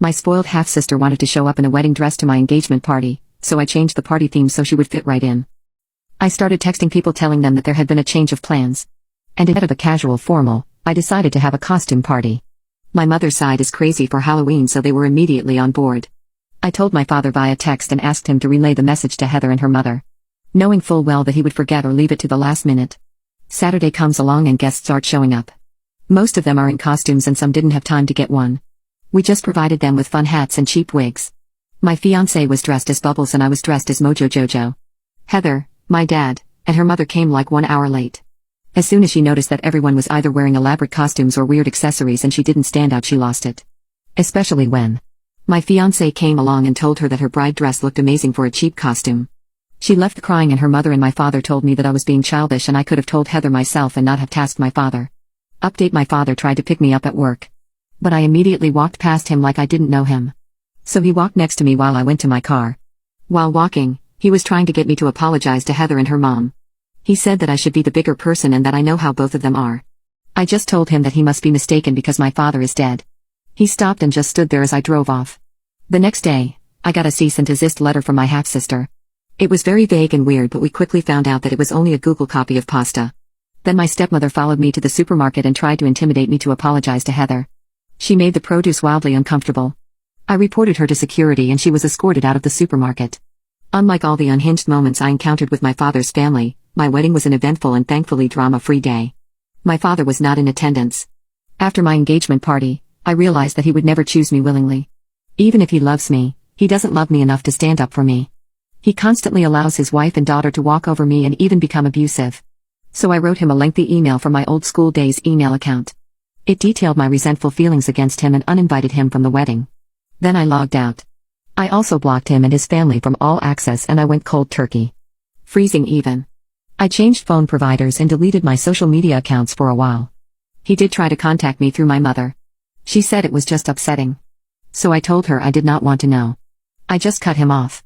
My spoiled half-sister wanted to show up in a wedding dress to my engagement party, so I changed the party theme so she would fit right in. I started texting people telling them that there had been a change of plans. And instead of a casual formal, I decided to have a costume party. My mother's side is crazy for Halloween, so they were immediately on board. I told my father via text and asked him to relay the message to Heather and her mother, knowing full well that he would forget or leave it to the last minute. Saturday comes along and guests start showing up. Most of them are in costumes and some didn't have time to get one. We just provided them with fun hats and cheap wigs. My fiancé was dressed as Bubbles and I was dressed as Mojo Jojo. Heather, my dad, and her mother came like 1 hour late. As soon as she noticed that everyone was either wearing elaborate costumes or weird accessories and she didn't stand out, she lost it. Especially when my fiancé came along and told her that her bride dress looked amazing for a cheap costume. She left crying and her mother and my father told me that I was being childish and I could have told Heather myself and not have tasked my father. Update: my father tried to pick me up at work. But I immediately walked past him like I didn't know him. So he walked next to me while I went to my car. While walking, he was trying to get me to apologize to Heather and her mom. He said that I should be the bigger person and that I know how both of them are. I just told him that he must be mistaken because my father is dead. He stopped and just stood there as I drove off. The next day, I got a cease and desist letter from my half-sister. It was very vague and weird, but we quickly found out that it was only a Google copy of pasta. Then my stepmother followed me to the supermarket and tried to intimidate me to apologize to Heather. She made the produce wildly uncomfortable. I reported her to security and she was escorted out of the supermarket. Unlike all the unhinged moments I encountered with my father's family, my wedding was an eventful and thankfully drama-free day. My father was not in attendance. After my engagement party, I realized that he would never choose me willingly. Even if he loves me, he doesn't love me enough to stand up for me. He constantly allows his wife and daughter to walk over me and even become abusive. So I wrote him a lengthy email from my old school days email account. It detailed my resentful feelings against him and uninvited him from the wedding. Then I logged out. I also blocked him and his family from all access and I went cold turkey. Freezing even. I changed phone providers and deleted my social media accounts for a while. He did try to contact me through my mother. She said it was just upsetting. So I told her I did not want to know. I just cut him off.